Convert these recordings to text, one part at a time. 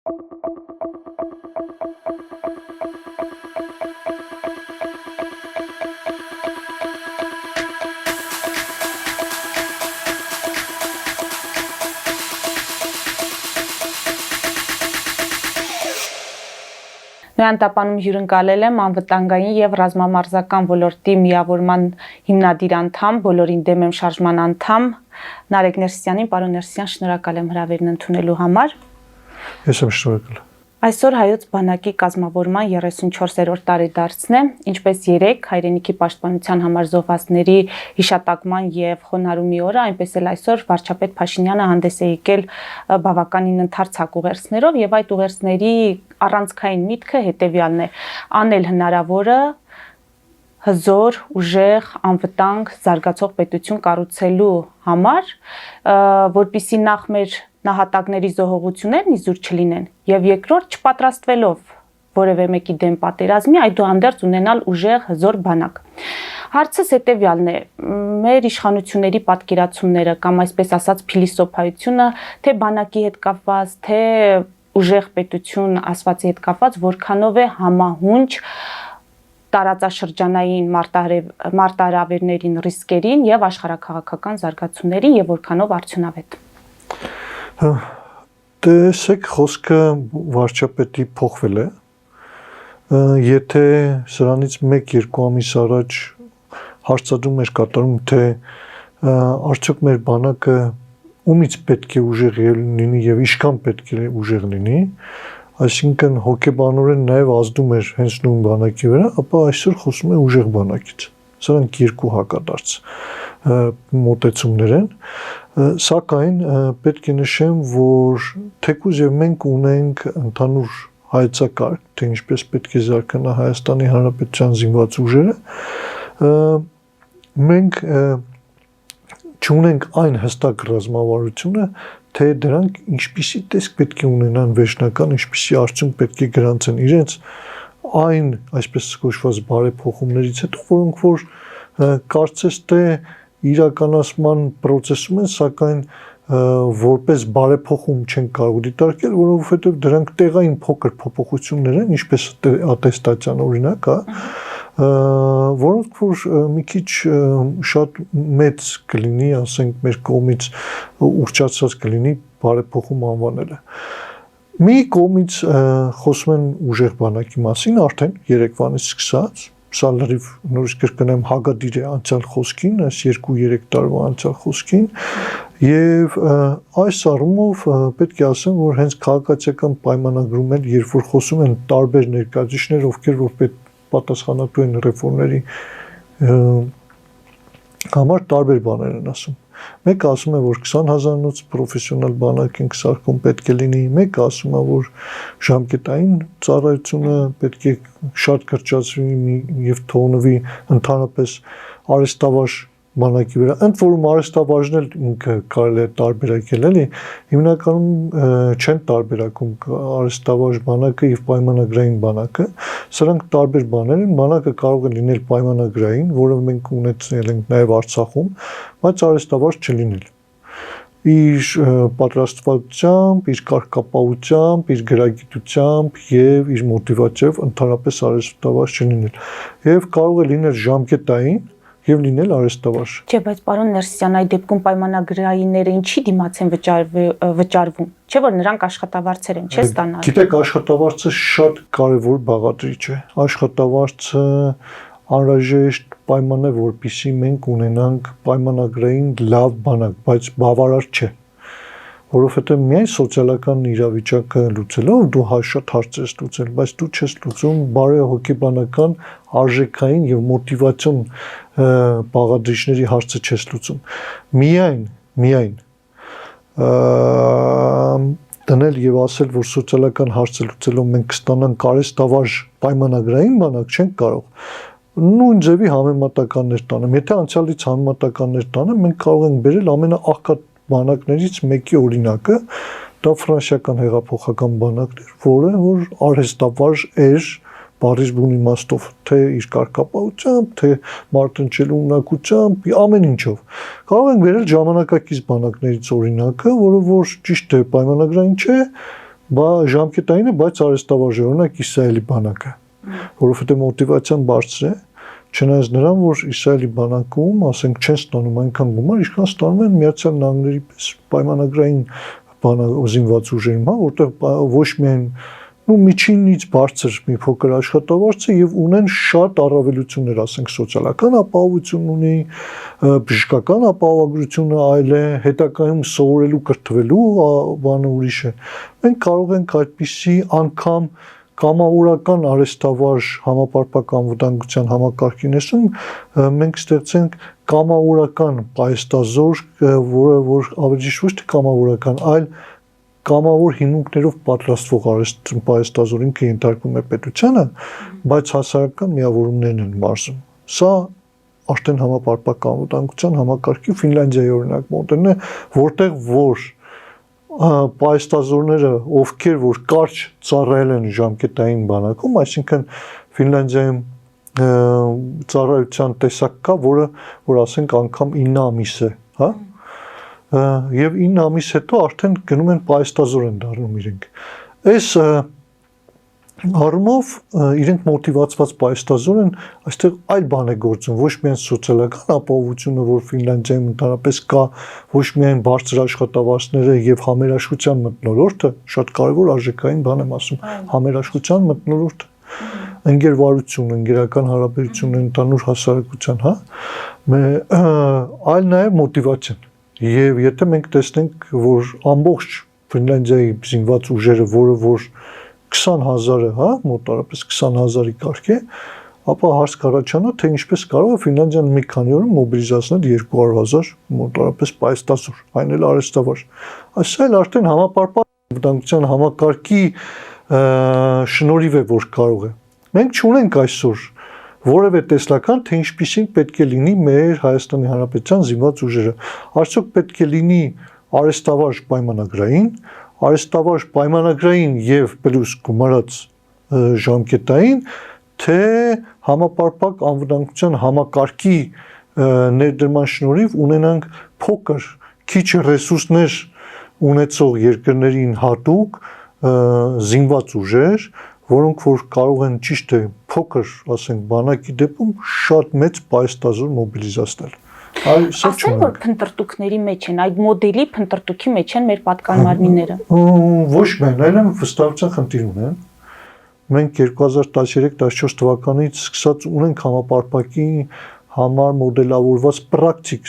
Նոյան տապանում հյուրընկալել եմ անվտանգային և ռազմամարզական ոլորտի միավորման հիմնադիր անդամ, բոլորին դեմ եմ շարժման անդամ Նարեկ Ներսյանին, պարոն Ներսյան, շնորհակալ եմ հրավերն ընդունելու համար։ Ես եմ շնորհակալ։ Այսօր հայոց բանակի կազմավորման 34-րդ տարեդարձն է, ինչպես երեկ հայրենիքի պաշտպանության համար զոհվածների հիշատակման և խոնարհումի օրը, այնպես էլ այսօր վարչապետ Փաշինյանը հանդես է եկել բավականին ընդարձակ ուղերձներով եւ այդ ուղերձների առանցքային միտքը հետեւյալն է՝ անել հնարավորը հզոր, ուժեղ, անվտանգ, զարգացող պետություն կառուցելու համար, որպեսզի նախ մեր նահատակների զոհողություններն իզուր չլինեն եւ երկրորդ չպատրաստվելով որևէ մեկի դեմ պատերազմի, այդուհանդերձ ունենալ ուժեղ, հզոր բանակ։ Հարցս հետեւյալն է՝ մեր իշխանությունների պատկերացումները կամ այսպես ասած փիլիսոփայությունը, թե բանակի հետ կապված, թե ուժեղ պետություն ասվածի հետ կապված, որքանով է համահունչ տարածաշրջանային մարտահրավերներին, ռիսկերին եւ աշխարհաքաղաքական զարգացումներին եւ որքանով արդյունավետ։ Տեսեք, խոսքը վարչապետի փոխվել է։ Եթե սրանից 1-2 ամիս առաջ հարցադրում էր կատարում, թե արդյոք մեր բանակը ումից պետք է ուժեղ լինի եւ ինչքան պետք է ուժեղ լինի, այսինքն հոգեբանորեն նաեւ ազդում էր հենց նույն բանակի վրա, ապա այսօր խոսում է ուժեղ բանակից։ Սրանք երկու հակադարձ մոտեցումներ են, սակայն պետք է նշեմ, որ թեկուզ եւ մենք ունենք ընդհանուր հայեցակարգ, թե ինչպես պետք է զարգանա Հայաստանի Հանրապետության զինված ուժերը, մենք չունենք այն հստակ ռազմավարությունը, թե դրանք ինչպիսի տեսք պետք է ունենան վերջնական, ինչպիսի արդյունք պետք է գրանցեն իրենց այն, այսպես կոչված բարեփոխումներից հետո, որոնք որ կարծես թե իրականացման process-ում են, սակայն որպես բարեփոխում չեն կարող դիտարկել, որովհետև դրանք տեղային փոքր փոփոխություններ են, ինչպես ատեստացիան օրինակ, որոնք որ մի քիչ շատ մեծ կլինի, ասենք մեր կողմից ուռճացած կլինի բարեփոխում անվանելը։ Մի կողմից խոսում են ուժեղ բանակի մասին, արդեն երեկվանից սկսած, սա լրիվ նորից կրկնեմ հագադիր է անցյալ խոսքին, այս 2-3 տարվա անցյալ խոսքին, եւ այս առումով պետք է ասեմ, որ հենց քաղաքացիական պայմանագրում էլ, երբ որ խոսում են տարբեր ներկայացուցիչներ, ովքեր որ պատասխանատու են ռեֆորմների համար տարբեր բաներ են ասում։ Մեկը ասում է, որ 20,000-ից պրոֆեսիոնալ բանակ ենք սարքում պետք է լինի, մեկը ասում է, որ ժամկետային ծառայությունը պետք է շատ կրճացվի եւ թողնվի ընդհանրապես արհեստավարժ բանակի վրա, ընդ որում արհեստավարժն էլ ինքը կարելի է տարբերակել, էլի, հիմնականում չեն տարբերակում արհեստավարժ բանակը եւ պայմանագրային բանակը, սրանք տարբեր բաներ են, բանակը կարող է լինել պայմանագրային, որը մենք ունեցել ենք նաեւ Արցախում, բայց արհեստավարժ չլինել։ Իր պատրաստվածությամբ, իր կարգապահությամբ, իր գրագիտությամբ եւ իր մոտիվացիայով ընդհանրապես արհեստավարժ չլինել։ Եվ կարող է լինել ժամկետային եւ լինել արհեստավարժ։ Չէ, բայց պարոն Ներսյան, այդ դեպքում պայմանագրայինները ինչի դիմաց են վճարվում։ Չէ՞ որ նրանք աշխատավարձեր են, չէ՞ ստանալու։ Գիտեք, աշխատավարձը շատ կարևոր բաղադրիչ է։ Աշխատավարձը անհրաժեշտ պայման է, որպեսզի մենք ունենանք պայմանագրային լավ բանակ, բայց բավարար չէ։ Որովհետև միայն սոցիալական իրավիճակը լուծելով դու շատ հարցեր ես լուծել, բայց դու չես լուծում բարեհոգեբանական, արժեքային եւ մոտիվացիոն բաղադրիչների հարցը չես լուծում։ Միայն դնել եւ ասել, որ սոցիալական հարցը լուծելով մենք կստանանք արհեստավարժ պայմանագրային բանակ չենք կարող։ Նույն ձևի համեմատականներ տանեմ։ Եթե անցյալից համեմատականներ տանեմ, մենք կարող ենք բերել ամենաաղքատ բանակներից մեկի օրինակը, դա ֆրանսիական հեղափոխական բանակն էր, որը որ արհեստավարժ էր բառի բուն իմաստով, թե իր կարգապահությամբ, թե մարտնչելու ունակությամբ, ամեն ինչով։ Կարող ենք վերել ժամանակակից բանակներից օրինակը, որը որ ճիշտ է պայմանագրային չէ, ժամկետային է, բայց արհեստավարժ է, օրինակ Իսրայելի բանակը, որովհետեւ մոտիվացիան բարձր է, չնայած նրան, որ Իսրայելի բանակում, ասենք, չեն ստանում այնքան գումար, ինչքան ստանում են Միացյալ Նահանգների պես պայմանագրային զինված ուժերում, հա, որտեղ ոչ միայն միջինից բարձր մի փոքր աշխատավարձ է եւ ունեն շատ առավելություններ, ասենք սոցիալական ապահովություն ունի, բժշկական ապահովագրությունը այլ է, հետագայում սովորելու կրթվելու բանը ուրիշ է։ Մենք կարող ենք այդպիսի անգամ կամավորական արհեստավարժ համապարփակ անվտանգության համակարգի ներսում մենք ստեղծենք կամավորական պայստազոր, որը որ ավելի ճիշտ ոչ թե կամավորական, այլ կամավոր հիմունքներով պատրաստվող պայստազոր ինքը ենթարկվում է պետությանը, բայց հասարակական միավորումներն են մարզում։ Սա արդեն համապարփակ անվտանգության համակարգի Ֆինլանդիայի օրինակ մոդելն է, որտեղ որ պայստազորները, ովքեր որ կարճ ծառայել են ժամկետային բանակում, այսինքն Ֆինլանդիայում ծառայության տեսակ կա, որը որ ասենք անգամ 9 ամիս է, հա? Եվ 9 ամիս հետո արդեն գնում են պայստազոր են դառնում իրենք։ Այս առումով իրենք մոտիվացված պայստազոր են, այստեղ այլ բան է գործում, ոչ միայն սոցիալական ապահովությունը, որ Ֆինլանդիայում ընդհանրապես կա, ոչ միայն բարձր աշխատավարձները եւ համերաշխության մթնոլորտը, շատ կարեւոր արժեքային բան եմ ասում, համերաշխության մթնոլորտը, ընկերվարություն, ընկերական հարաբերություն ընդհանուր հասարակության, հա, այլ նաեւ մոտիվացիան։ Եվ եթե մենք տեսնենք, որ ամբողջ Ֆինլանդիայի զինված ուժերը, որը որ 20,000-ը, հա, մոտարապես 20,000-ի կարգ է, ապա հարց կառաջանա, թե ինչպես կարող է Ֆինլանդիան մի քանի օրում մոբիլիզացնել 200,000 մոտարապես պայստազոր, այն էլ արհեստավարժ։ Այսօր էլ արդեն համապարփակ անվտանգության համակարգի շնորհիվ է, որ կարող է։ Մենք չունենք այսօր որևէ տեսլական, թե ինչպիսին պետք է լինի մեր Հայաստանի Հանրապետության զինված ուժերը։ Արդյոք պետք է լինի արհեստավարժ պայմանագրային, արհեստավարժ պայմանագրային եւ պլյուս գումարած ժամկետային, թե համապարփակ անվտանգության համակարգի ներդրման շնորհիվ ունենանք փոքր քիչ ռեսուրսներ ունեցող երկրներին հատուկ զինված ուժեր, որոնք որ կարող են ճիշտ է փոքր, ասենք, բանակի դեպքում շատ մեծ պայստազոր մոբիլիզացնել։ Ասեն, որ փնտրտուքների մեջ են, այդ մոդելի փնտրտուքի մեջ են մեր պատկանմարմինները։ Ոչ միայն, այլև վստահության խնդիր ունեն։ Մենք 2013-14 թվականից սկսած ունենք համապարփակի համար մոդելավորված պրակտիկ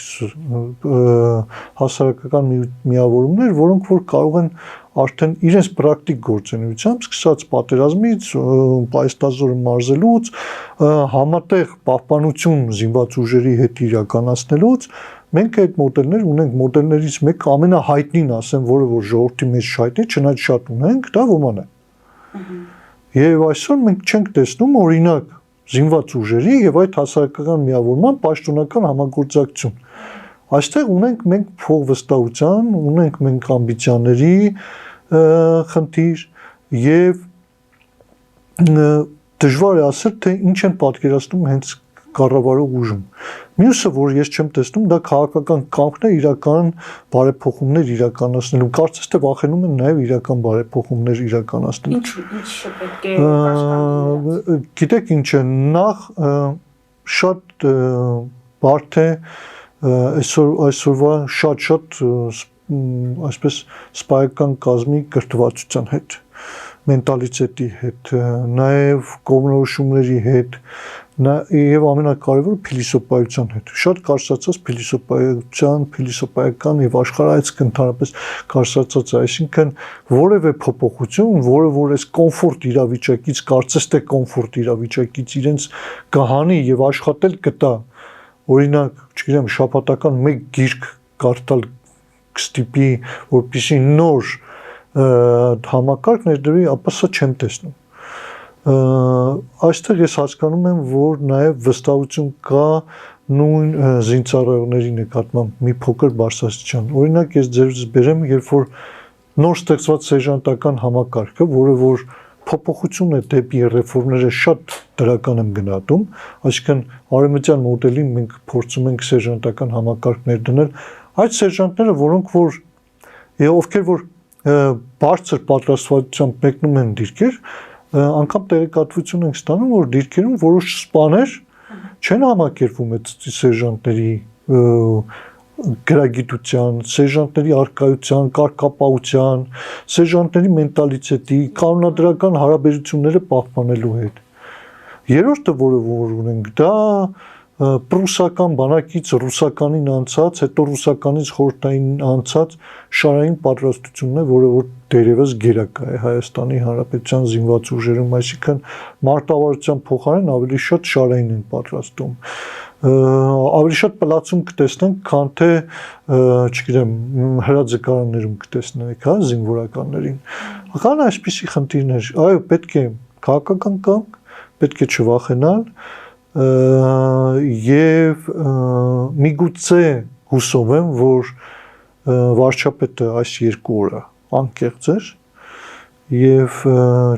հասարակական միավորումներ, որոնք որ կարող են արդեն իրենց պրակտիկ գործունեությամբ սկսած պատերազմից, պայստազորը մարզելուց, համատեղ պահպանություն զինված ուժերի հետ իրականացնելուց, մենք այդ մոդելներ ունենք, մոդելներից մեկը ամենահայտնին ասեմ, որը որ ժողովրդի մեջ հայտնի, չնայած շատ ունենք, դա ոման է։ Եվ այսօր մենք չենք տեսնում օրինակ զինված ուժերի եւ այդ հասարակական միավորման պաշտոնական համագործակցություն։ Այստեղ ունենք մենք փոխվստահության, ունենք մենք ամբիցիաների խնդիր եւ դժվար է ասել, թե ինչ են պատկերացնում հենց կառավարող ուժում։ Մյուսը, որ ես չեմ տեսնում, դա քաղաքական կամքն է իրական բարեփոխումներ իրականացնելու։ Կարծես թե վախենում են նաև իրական բարեփոխումներ իրականացնել։ Ինչ պետք է աշխատել։ Գիտեք ինչ է, նախ շատ բարդ է այսօրվա շատ այսպես սպայական կազմի կրթվածության հետ, մենտալիտետի հետ, նաև կողմնորոշումների հետ, եւ ամենակարևորը փիլիսոփայության հետ։ Շատ կարծրացած փիլիսոփայական եւ աշխարհայացք ընդհանրապես կարծրացած, այսինքն որևէ փոփոխություն, որը որ այս կոմֆորտ իրավիճակից, կարծես թե կոմֆորտ իրավիճակից իրենց կհանի եւ աշխատել կտա, օրինակ, չգիտեմ, շաբաթական մեկ գիրք կարդալ կստիպի, որպեսզի նոր համակարգ ներդրվի, ապա սա չեմ տեսնում։ Այստեղ ես հասկանում եմ, որ նաև վստահություն կա նույն զինծառայողների նկատմամբ մի փոքր բարձրացիան։ Օրինակ ես ձեզ բերեմ, երբ որ նոր ստեղծված սերժանտական համակարգը, որը որ փոփոխություն է դեպի ռեֆորմները շատ դրական եմ գնահատում, այսինքն արևմտյան մոդելին մենք փորձում ենք սերժանտական համակարգներ դնել, այդ սերժանտները, որոնք որ ովքեր որ բարձր պատրաստվածությամբ մեկնում են դիրքեր, անգամ տեղեկատվություն ենք ստանում, որ դիրքերում որոշ սպաներ չեն համակերպվում այդ սերժանտների գրագիտության, սերժանտների արկայության, կարգապահության, սերժանտների մենտալիտետի, կանոնադրական հարաբերությունները պահպանելու հետ։ Երրորդը, որը որ ունենք, դա պրուսական բանակից ռուսականին անցած, հետո ռուսականից խորհրդային անցած շարային պատրաստությունն է, որը որ դերևս գերակա է Հայաստանի Հանրապետության զինված ուժերում, այսինքն մարտավարության փոխարեն ավելի շատ շարային են պատրաստում։ Ավելի շատ պլացում կտեսնենք, քան թե, չգիտեմ, հրաձգարաններում կտեսնենք, հա, զինվորականներին։ Կան այսպիսի խնդիրներ, այո, պետք է քաղաքական կամք, պետք է չվախենալ եւ միգուցե հուսով եմ, որ վարչապետը այս 2 օրը անկեղծ էր եւ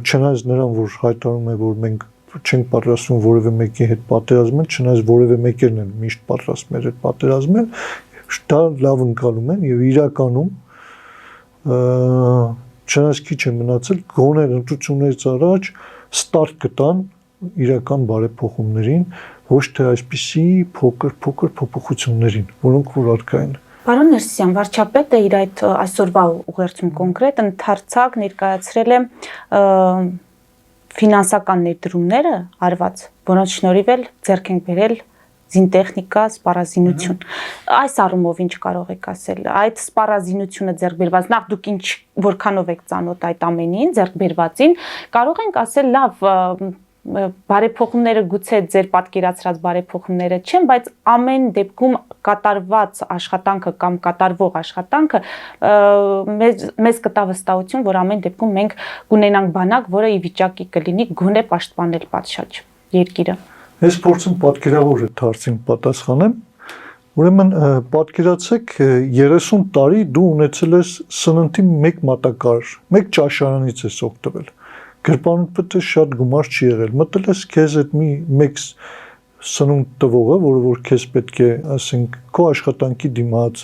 չնայած նրան, որ հայտարարում է, որ մենք չենք պատրաստվում որևէ մեկի հետ պատերազմել, չնայած որևէ մեկերն են միշտ պատրաստ մեր հետ պատերազմել, դա լավ ընկալում են եւ իրականում չնայած քիչ է մնացել, գոնե ընտրություններից առաջ ստարտ կտան իրական բարեփոխումներին, ոչ թե այսպիսի փոքր փոփոխություններին, որոնք որ առկա են։ Պարոն Ներսիսյան, վարչապետը իր այդ այսօրվա ուղերձում կոնկրետ ընդարձակ ներկայացրել է ֆինանսական ներդրումները արված, որոնց շնորհիվ էլ ձեռք են բերել զինտեխնիկա, սպառազինություն։ Այս առումով ինչ կարող եք ասել։ Այդ սպառազինությունը ձեռք բերված, նախ դուք որքանով եք ծանոթ այդ ամենին, ձեռք բերվածին, կարող ենք ասել լավ բարեփոխումները գուցե ձեր պատկերացրած բարեփոխումները չեն, բայց ամեն դեպքում կատարված աշխատանքը կամ կատարվող աշխատանքը մեզ կտա վստահություն, որ ամեն դեպքում մենք կունենանք բանակ, որը ի վիճակի կլինի գոնե պաշտպանել պատշաճ երկիրը։ Ես փորձում պատկերավոր այդ հարցին պատասխանեմ։ Ուրեմն պատկերացեք 30 տարի դու ունեցել ես սննդի մեկ մատակարար, մեկ ճաշարանից ես օգտվել։ Գրպանուտը շատ գումար չի եղել։ Մտել ես քեզ այդ մեկ սնունդ տվողը, որը որ քեզ պետք է, ասենք, քո աշխատանքի դիմաց,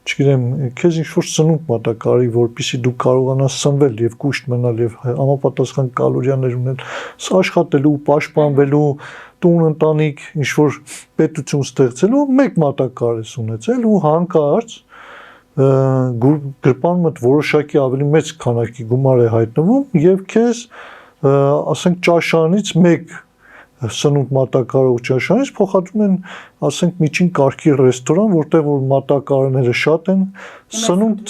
չգիտեմ, քեզ ինչ-որ սնունդ մատակարարի, որպեսզի դու կարողանաս սնվել եւ կուշտ մնալ եւ համապատասխան կալորիաներ ունել, աշխատելու, պաշտպանվելու, տուն ընտանիք, ինչ-որ պետություն ստեղծելու, մեկ մատակարար ես ունեցել ու հանկարծ գրպանումդ որոշակի ավելի մեծ քանակի գումար է հայտնվում եւ քեզ, ասենք, ճաշարանից մեկ սնունդ մատակարարող ճաշարանից փոխադրում են, ասենք, միջին կարգի ռեստորան, որտեղ որ մատակարարները շատ են,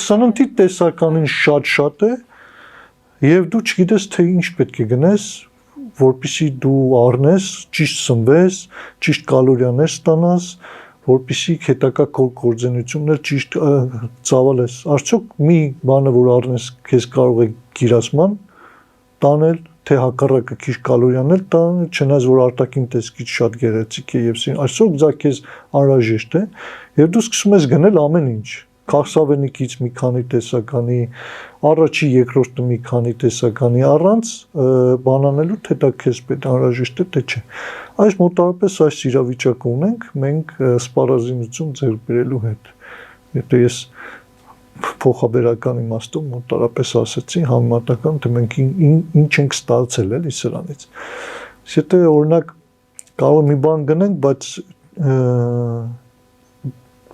սննդի տեսականին շատ է եւ դու չգիտես թե ինչ պետք է գնես, որպեսզի դու առնես, ճիշտ սնվես, ճիշտ կալորիաներ ստանաս, որպեսզի հետագա քո գործունեություններ ճիշտ ծավալես։ Արդյոք մի բանը, որ առնես, քեզ կարող է գիրացման տանել, թե հակառակը քիչ կալորիաներ տանել, չնայած որ արտաքին տեսքից շատ գեղեցիկ է եւ այսօր դա քեզ անհրաժեշտ է, եւ դու սկսում ես գնել ամեն ինչ։ Քաղցավենիքից մի քանի տեսականի, առաջի երկրորդը մի քանի տեսականի առանց բանանելու, թե դա քեզ պետք անհրաժեշտ է, թե չէ։ Այս մոտավորապես այս իրավիճակը ունենք մենք սպառազինություն ձեռք բերելու հետ։ Եթե ես փոխաբերական իմաստով մոտավորապես ասեցի համեմատական, թե մենք ինչ ենք ստացել էլի սրանից։ Եթե օրինակ կարող մի բան գնենք, բայց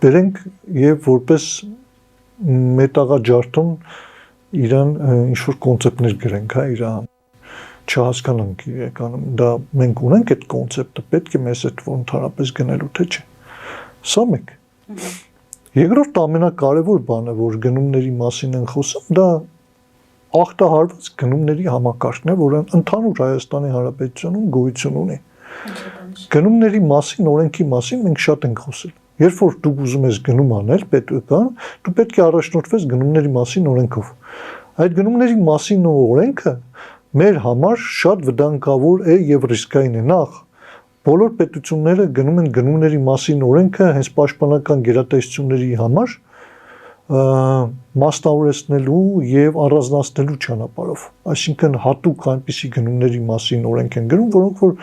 բերենք եւ որպես մետաղաջարդում իրան ինչ-որ կոնցեպտներ գրենք, հա, իրան չհասկանանք իրականում, դա մենք ունենք այդ կոնցեպտը, պետք է մեզ այդ ընդհանրապես գնելու, թե չէ։ Սա մեկ։ Երկրորդ ամենակարևոր բանը, որ գնումների մասին են խոսում, դա ախտահարված գնումների համակարգն է, որը ընդհանուր Հայաստանի Հանրապետությունում գոյություն ունի։ Գնումների մասին, օրենքի մասին մենք շատ ենք խոսել։ Երբ որ դու ուզում ես գնում անել պետական, դու պետք է առաջնորդվես գնումների մասին օրենքով։ Այդ գնումների մասին օրենքը մեր համար շատ վտանգավոր է եւ ռիսկային է։ Նախ բոլոր պետությունները գնում են գնումների մասին օրենքը հենց պաշտպանական գերատեսչությունների համար մասնավորեցնելու եւ առանձնացնելու ճանապարհով։ Այսինքն հատուկ այնպիսի գնումների մասին օրենք են գրում, որոնք որ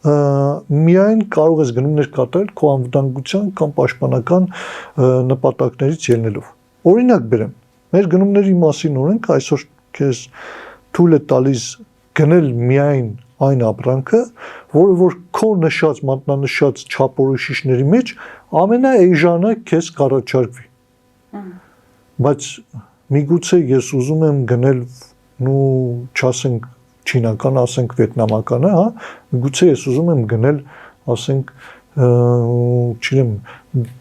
միայն կարող ես գնումներ կատարել քո անվտանգության կամ պաշտպանական նպատակներից ելնելով։ Օրինակ բերեմ, Մեր գնումների մասին օրենք այսօր քեզ թույլ է տալիս գնել միայն այն ապրանքը, որը որ քո նշած մատնանշած չափորոշիչների մեջ ամենաէժանը քեզ կառաջարկվի։ Բայց միգուցե ես ուզում եմ գնել ու չասենք չինական, ասենք վիետնամականը, հա, միգուցե ես ուզում եմ գնել, ասենք, չգիտեմ,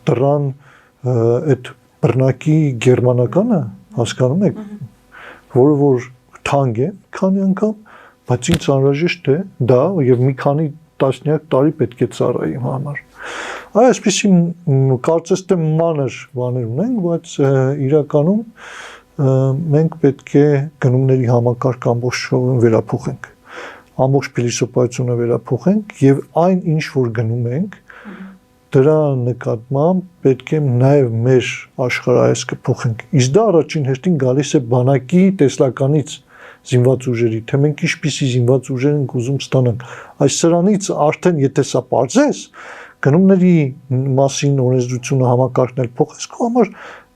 դրան այդ բռնակի գերմանականը, հասկանում եք, որը որ թանկ է, քանի անգամ, բայց ինձ անհրաժեշտ է դա եւ մի քանի տասնյակ տարի պետք է ծառայի իմ համար։ Այսպեսի կարծես թե մանր բաներ ունենք, բայց իրականում մենք պետք է գնումների համակարգ ամբողջովին վերափոխենք, ամբողջ փիլիսոփայությունը վերափոխենք եւ այն ինչ որ գնում ենք, դրա նկատմամբ պետք է նաեւ մեր աշխարհայացքը փոխենք։ Իսկ դա առաջին հերթին գալիս է բանակի տեսլականից զինված ուժերի, թե մենք ինչպիսի զինված ուժեր ենք ուզում ստանանք։ Այս սրանից արդեն եթե սա բարձես, գնումների մասին օրենսդրությունը համակարգնել փոխես, քո համար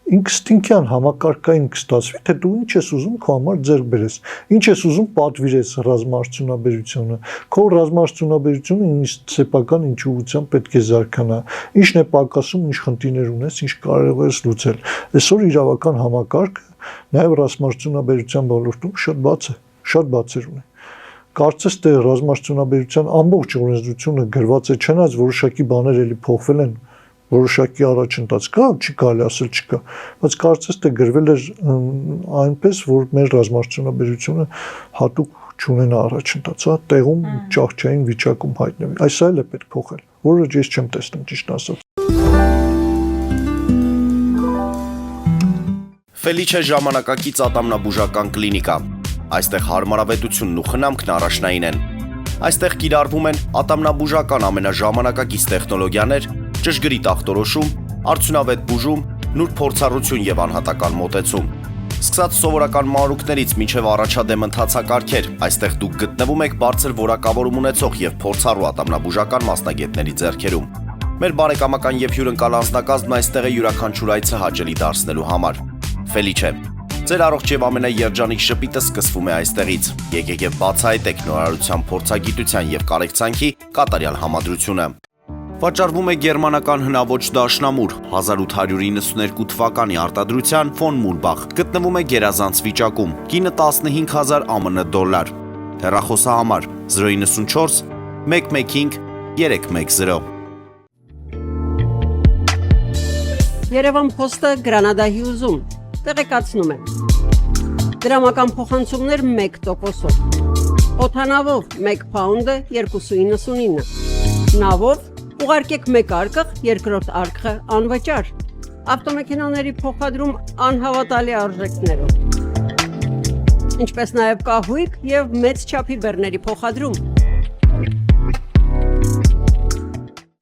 ինքստինքյան համակարգային կստացվի, թե դու ինչ ես ուզում քո համար ձեռք բերես, ինչ ես ուզում պատվիրես ռազմաարդյունաբերությունը, քո ռազմաարդյունաբերությունը ինչ սեփական ինչ ուղղությամբ պետք է զարգանա, ինչն է պակասում, ինչ խնդիրներ ունես, ինչ կարող ես լուծել։ Այսօր իրավական համակարգը նաև ռազմաարդյունաբերության ոլորտում շատ բացեր ունի։ Կարծես թե ռազմաարդյունաբերության ամբողջ օրենսդրությունը գրված է, չնայած որոշակի բաներ էլի փոխվել են, որոշակի առաջընթաց կա, չի կարելի ասել չկա, բայց կարծես թե գրվել էր այնպես, որ մեր ռազմաարդյունաբերությունը հատուկ չունենա առաջընթաց, հա, տեղում ճահճային վիճակում հայտնվի։ Այս այլ է պետք փոխել, որը ես չեմ տեսնում ճիշտ ասած։ Ֆելիչե ժամանակակից ատամնաբուժական կլինիկա։ Այստեղ հարմարավետությունն ու խնամքն առաջնային են։ Այստեղ կիրառվում են ատամնաբուժական ամենաժամանակակից տեխնոլոգիաներ, ճշգրիտ ախտորոշում, արդյունավետ բուժում, նուրբ փորձառություն եւ անհատական մոտեցում։ Սկսած սովորական մանրուքներից մինչև առաջադեմ ընթացակարգեր, այստեղ դուք գտնվում եք բարձր որակավորում ունեցող եւ փորձառու ատամնաբուժական մասնագետների ձեռքերում։ Մեր բարեկամական եւ հյուրընկալ անձնակազմն այստեղ է յուրաքանչյուր այցը հաճելի դարձնելու համար։ Ֆելիչե, ձեր առողջ եւ ամենաերջանիկ շպիտը սկսվում է այստեղից։ Եկեք եւ բացահայտեք նորարարության փորձագիտության եւ կարեկցանքի կատարյալ համադրությունը։ Վաճառվում է գերմանական հնաոճ դաշնամուր 1892 թվականի արտադրության ֆոն Մուրբախ։ Գտնվում է գերազանց վիճակում։ Կինը 15000 ԱՄՆ դոլար։ Հեռախոսահամար 094 115 310։ Երևան փոստը Գրանադա Հյուզում տեղեկացնում է։ Դրամական փոխանցումներ 1%-ով։ Օդանավով 1 փաունդը 2.99։ Նավով ուղարկեք 1 արկղ, երկրորդ արկղը անվճար։ Ավտոմեքենաների փոխադրում անհավատալի արժեքներով։ Ինչպես նաև կահույք եւ մեծ չափի բեռների փոխադրում։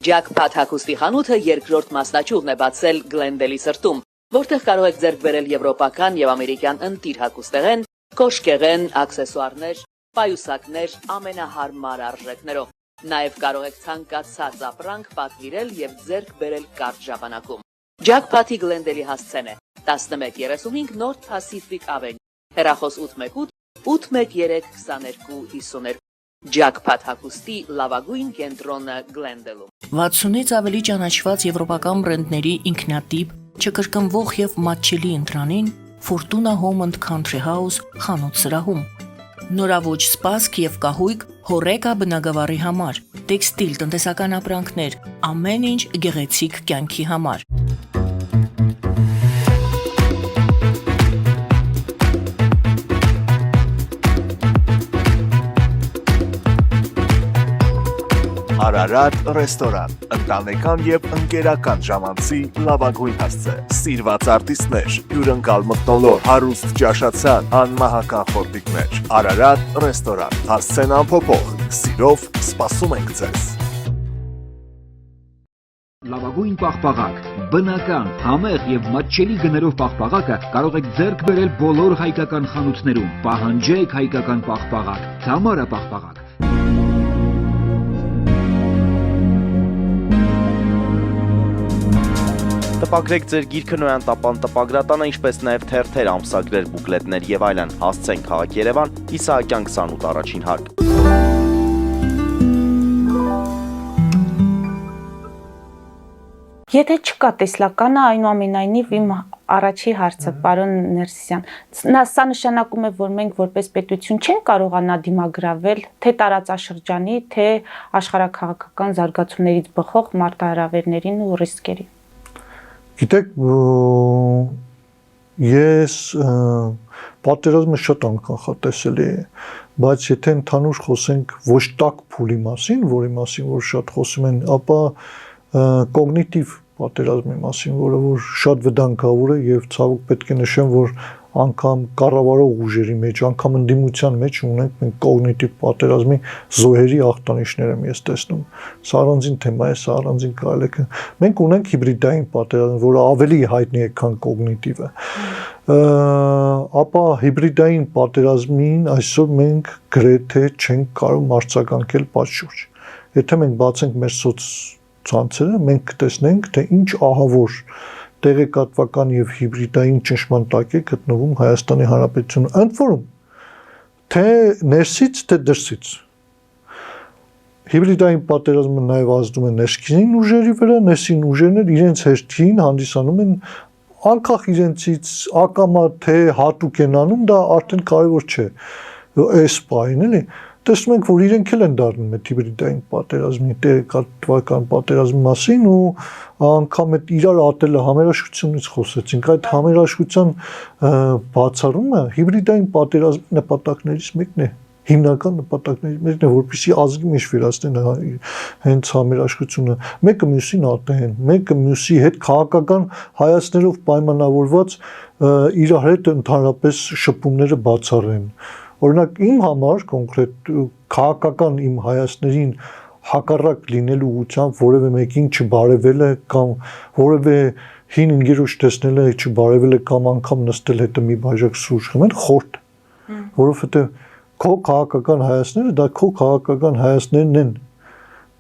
Ջաքփաթ հագուստի խանութը երկրորդ մասնաճյուղն է բացել Գլենդելի սրտում, որտեղ կարող եք ձեռք բերել եվրոպական եւ ամերիկյան ընտիր հագուստեղեն, կոշկեղեն, աքսեսուարներ, պայուսակներ ամենահարմար արժեքներով։ Նաև կարող եք ցանկացած ապրանք պատվիրել եւ ձեռք բերել կարճ ժամանակում։ Ջաքփաթի Գլենդելի հասցեն է 1135 North Pacific Avenue, հեռախոս 818 813 2252։ Ջաքփաթ հագուստի լավագույն կենտրոնը Գլենդելում։ 60-ից ավելի ճանաչված եվրոպական բրենդների ինքնատիպ, չկրկնվող եւ մատչելի ընտրանին Fortuna Home and Country House խանութ սրահում։ Նորավոճ սպասք եւ կահույք հորեկա բնագավառի համար, տեքստիլ տնտեսական ապրանքներ, ամեն ինչ գեղեցիկ կյանքի համար։ Արարատ ռեստորան, ընտանեկան եւ ընկերական ժամանցի լավագույն հասցե, սիրված արտիստներ, հյուրընկալ մթնոլորտ, հարուստ ճաշացան, անմահական խորտիկներ։ Արարատ ռեստորան, հասցեն անփոփոխ, սիրով սպասում ենք ձեզ։ Լավագույն պաղպաղակ, բնական, համեղ եւ մատչելի գներով պաղպաղակը կարող եք ձեռք բերել բոլոր հայկական խանութներում։ Պահանջեք հայկական պաղպաղակ, Թամարա պաղպաղակ։ Տպագրեք ձեր գիրքը Նոյան տապան տպագրատանը, ինչպես նաև թերթեր, ամսագրեր, բուկլետներ եւ այլն։ Հասցեն քաղաք Երևան, Իսահակյան 28 առաջին հարկ։ Եթե չկա տեսլականը, այնուամենայնիվ իմ առաջի հարցը, պարոն Ներսիսյան, սա նշանակում է, որ մենք որպես պետություն չենք կարողանա դիմագրավել թե տարածաշրջանի, թե աշխարհաքաղաքական զարգացումներից բխող մարտահրավերներին ու ռիսկերին։ Գիտեք, ես պատերազմը շատ անկանխատեսելի է, բայց եթե ընդհանուր խոսենք ոչ տաք փուլի մասին, որի մասին որ շատ խոսում են, ապա կոգնիտիվ պատերազմի մասին, որը որ շատ վտանգավոր է եւ ցավոք պետք է նշեմ, որ անգամ կառավարող ուժերի մեջ, անգամ ընդդիմության մեջ ունենք մենք կոգնիտիվ պատերազմի զոհերի ախտանիշներ եմ ես տեսնում։ Սա առանձին թեմա է, սա առանձին կարելի է։ Մենք ունենք հիբրիդային պատերազմ, որը ավելի հայտնի է, քան կոգնիտիվը։ Ապա հիբրիդային պատերազմին այսօր մենք գրեթե չենք կարող արձագանքել պատշուր։ Եթե մենք բացենք մեր ցանցերը, մենք կտեսնենք, թե ինչ ահավոր տեղեկատվական եւ հիբրիդային ճնշման տակ է գտնվում Հայաստանի Հանրապետությունը, ընդ որում թե ներսից, թե դրսից։ Հիբրիդային պատերազմը նաեւ ազդում է ներքին ուժերի վրա, ներսին ուժերն իրենց հերթին հանդիսանում են անկախ իրենցից ակամա թե հատուկ են անում, դա արդեն կարևոր չէ։ Այս պահին էլի տեսնում ենք, որ իրենք էլ են դառնում այդ հիբրիդային պատերազմի, տեղեկատվական պատերազմի մասին ու անգամ այդ իրար ատելը համերաշխությունից խոսեցինք, այդ համերաշխության բացառումը հիբրիդային պատերազմի նպատակներից մեկն է, հիմնական նպատակներից մեկն է, որպեսզի ազգի մեջ վերացնեն հենց համերաշխությունը, մեկը մյուսին ատեն, մեկը մյուսի հետ քաղաքական հայացքներով պայմանավորված իրար հետ ընդհանրապես շփումները բացառեն։ Օրինակ իմ համար կոնկրետ քաղաքական իմ հայացքներին հակառակ լինելու ուղղությամբ որևէ մեկին չբարևելը կամ որևէ հին ընկերոջ տեսնելը չբարևելը կամ անգամ նստել հետը մի բաժակ սուրճ խմել խորտ, որովհետև քո քաղաքական հայացքները դա քո քաղաքական հայացքներն են,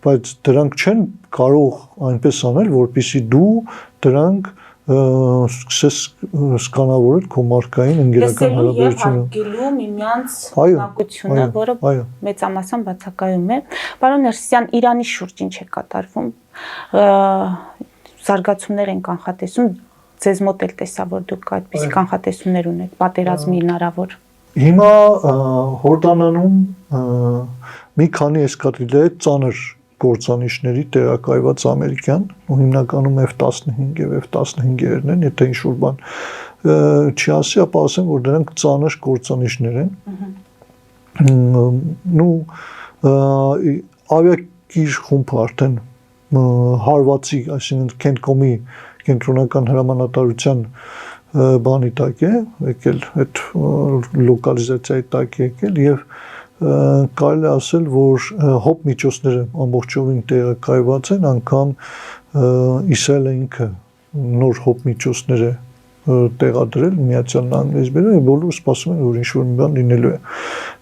բայց դրանք չեն կարող այնպես անել, որպեսզի դու դրանք սկսես սկանավորել քո մարկային ընկերական հարաբերությունը։ Հարգելու միմյանց ունակությունը, որը մեծամասամբ բացակայում է։ Պարոն Ներսիսյան, Իրանի շուրջ ինչ է կատարվում։ Զարգացումներ են կանխատեսում, ձեզ մոտ էլ տեսա, որ դուք այդպիսի կանխատեսումներ ունեք, պատերազմի հնարավոր։ Հիմա Հորդանանում մի քանի էսկադրիլա է ծանր գործանիշների տեղակայված ամերիկյան ու հիմնականում F-15 եւ F-15-երն են, եթե ինչ-որ բան չի ասի, ապա ասեմ, որ դրանք ծանր գործանիշներ են։ Նու ավիակիր խումբը արդեն հարվածի, այսինքն Կենտկոմի կենտրոնական հրամանատարության բանի տակ է եկել, այդ լոկալիզացիայի տակ է եկել եւ կարելի ասել, որ հոբ միջոցները ամբողջովին տեղակայված են, անգամ Իսրայելը ինքը նոր հոբ միջոցներ է տեղադրել Միացյալ Նահանգներից բերել, բոլորը սպասում են, որ ինչ-որ մի բան լինելու է։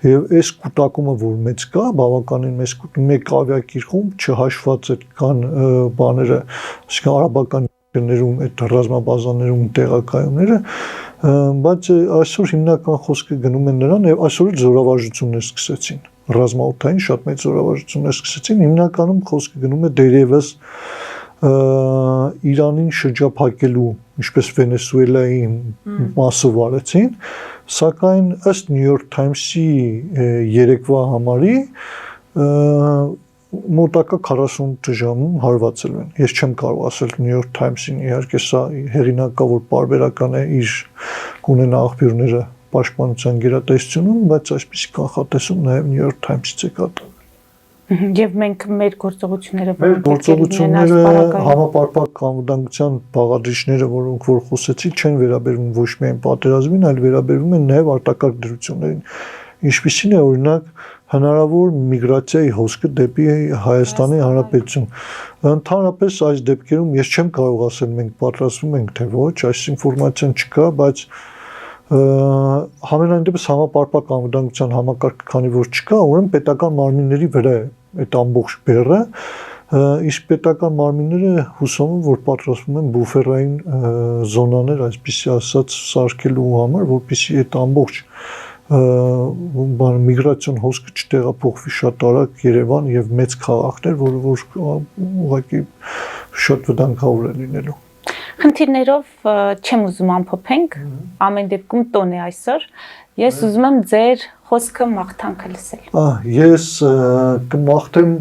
Եվ այս կուտակումը, որ մեծ կա, բավականին մեծ մեկ ավիակիր խումբ չհաշված այդ կան բաները, այսինքն արաբական ներում այդ ռազմաբազաներում տեղակայումները, բայց այսօր հիմնական խոսքը գնում է նրան եւ այսօր զորավարժություններ սկսեցին, ռազմաօդային շատ մեծ զորավարժություններ սկսեցին, հիմնականում խոսքը գնում է դերևս Իրանին շրջափակելու, ինչպես Վենեսուելայի մասով արեցին, սակայն ըստ New York Times-ի երեկվա համարի մոտակա 48 ժամում հարվածել են։ Ես չեմ կարող ասել New York Times-ին, իհարկե սա հեղինակավոր պարբերական է իր կունենա աղբյուրները պաշտպանության գերատեսչությունում, բայց այսպիսի կանխատեսում նաև New York Times-ից է կատարվել։ Եվ մենք մեր գործողությունները մեր գործողությունները համապարփակ անվտանգության բաղադրիչները, որոնք որ խոսեցի, չեն վերաբերվում ոչ միայն պատերազմին, այլ վերաբերվում են նաև արտակարգ դրություններին։ Ինչպիսին է օրինակ հնարավոր միգրացիայի հոսքը դեպի Հայաստանի Հանրապետություն։ Ընդհանրապես այս դեպքերում ես չեմ կարող ասել մենք պատրաստվում ենք թե ոչ, այս ինֆորմացիան չկա, բայց համենայն դեպս համապարփակ անվտանգության համակարգը քանի որ չկա, ուրեմն պետական մարմինների վրա է այդ ամբողջ բեռը Իսկ պետական մարմինները հուսով եմ, որ պատրաստվում են բուֆերային զոնաներ, այսպիսի ասած, սարքելու համար, որպեսզի այդ ամբողջ միգրացիոն հոսքը չտեղափոխվի շատ արագ Երևան եւ մեծ քաղաքներ, որը որ ուղղակի շատ վտանգավոր է լինելու։ Խնդիրներով չեմ ուզում ամփոփենք, ամեն դեպքում տոն է այսօր։ Ես ուզում եմ ձեր խոսքը մաղթանքը լսել։ Ես կմաղթեմ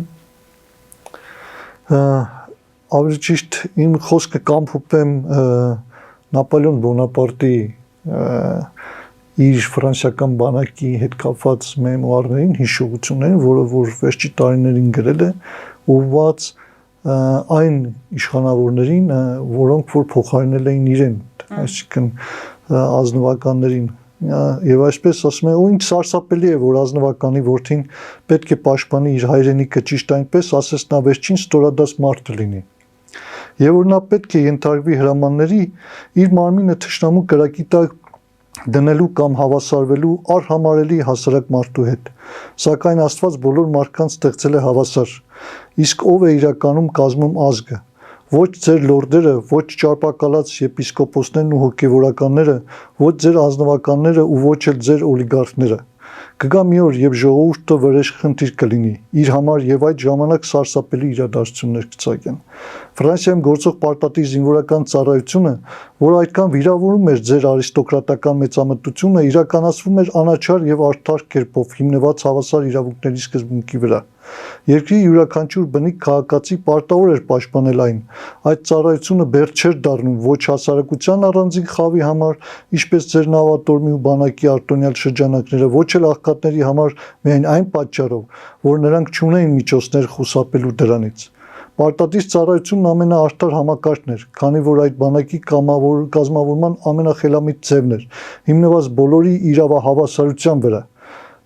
ավելի ճիշտ իմ խոսքը կամփոփեմ Նապոլեոն Բոնապարտի իր ֆրանսիական բանակի հետ կապված մեմուարներին, հիշողություններին, որը որ վերջի տարիներին գրել է, ուղղված այն իշխանավորներին, որոնք որ փոխարինել էին իրեն, այսինքն ազնվականներին, եւ այսպես ասում են, ու ինչ սարսափելի է, որ ազնվականի որդին պետք է պաշտպանի իր հայրենիքը ճիշտ այնպես, ասես նա վերջին ստորադաս մարդը լինի։ Եվ որ նա պետք է ենթարկվի հրամանների իր մարմինը թշնամու կրակի տակ դնելու կամ հավասարվելու արհամարելի հասարակ մարդու հետ։ Սակայն Աստված բոլոր մարդկանց ստեղծել է հավասար։ Իսկ ով է իրականում կազմում ազգը։ Ոչ ձեր լորդերը, ոչ ճարպակալած եպիսկոպոսներն ու հոգևորականները, ոչ ձեր ազնվականները ու ոչ էլ ձեր օլիգարխները։ Կգա մի օր, երբ ժողովուրդը վրեժ խնդիր կլինի իր համար եւ այդ ժամանակ սարսափելի իրադարձություններ կծագեն։ Ֆրանսիայում գործող պարտադիր զինվորական ծառայությունը, որը այդքան վիրավորում էր ձեր արիստոկրատական մեծամտությունը, իրականացվում էր անաչառ եւ արդար կերպով հիմնված հավասար իրավունքների սկզբունքի վրա։ Երկրի յուրաքանչյուր բնիկ քաղաքացի պարտավոր էր պաշտպանել այն։ Այդ ծառայությունը բերդ չէր դառնում ոչ հասարակության առանձին խավի համար, ինչպես ձեր նավատորմի ու բանակի արտոնյալ շրջանակները, ոչ էլ աղքատների համար միայն այն պատճառով, որ նրանք չունեին միջոցներ խուսափելու դրանից։ Պարտադիր ծառայությունն ամենաարդար համակարգն էր, քանի որ այդ բանակի կազմավորման ամենախելամիտ ձևն էր, հիմնված բոլորի իրավահավասարության վրա։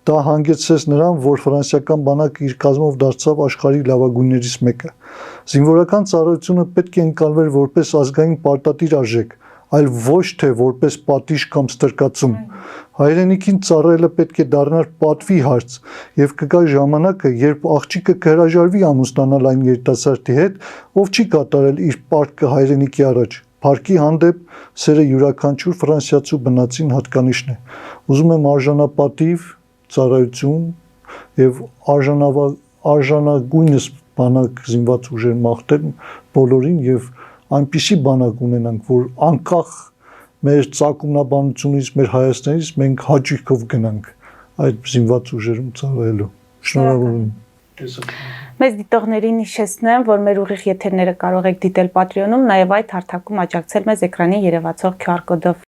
Դա հանգեցրեց նրան, որ ֆրանսիական բանակը իր կազմով դարձավ աշխարհի լավագույններից մեկը։ Զինվորական ծառայությունը պետք է ընկալվեր որպես ազգային պարտադիր արժեք, այլ ոչ թե որպես պատիժ կամ ստրկացում։ Հայրենիքին ծառայելը պետք է դառնար պատվի հարց, եւ կգա ժամանակը, երբ աղջիկը կհրաժարվի ամուսնանալ այն երիտասարդի հետ, ով չի կատարել իր պարտքը հայրենիքի առաջ։ Փառքի հանդեպ սերը յուրաքանչյուր ֆրանսիացու բնածին հատկանիշն է։ Ուզում եմ արժանապատիվ ծառայություն եւ արժանագույնս բանակ զինված ուժեր մաղթել բոլորին եւ այնպիսի բանակ ունենանք, որ անկախ մեր ծագումնաբանությունից, մեր հայացքներից մենք հաճույքով գնանք այդ զինված ուժերում ծառայելու։ Շնորհավորում։ Մեզ դիտողներին հիշեցնեմ, որ մեր ուղիղ եթերները կարող եք դիտել Patreon-ում, նաև այդ հարթակում աջակցել մեզ էկրանին երևացող QR կոդով։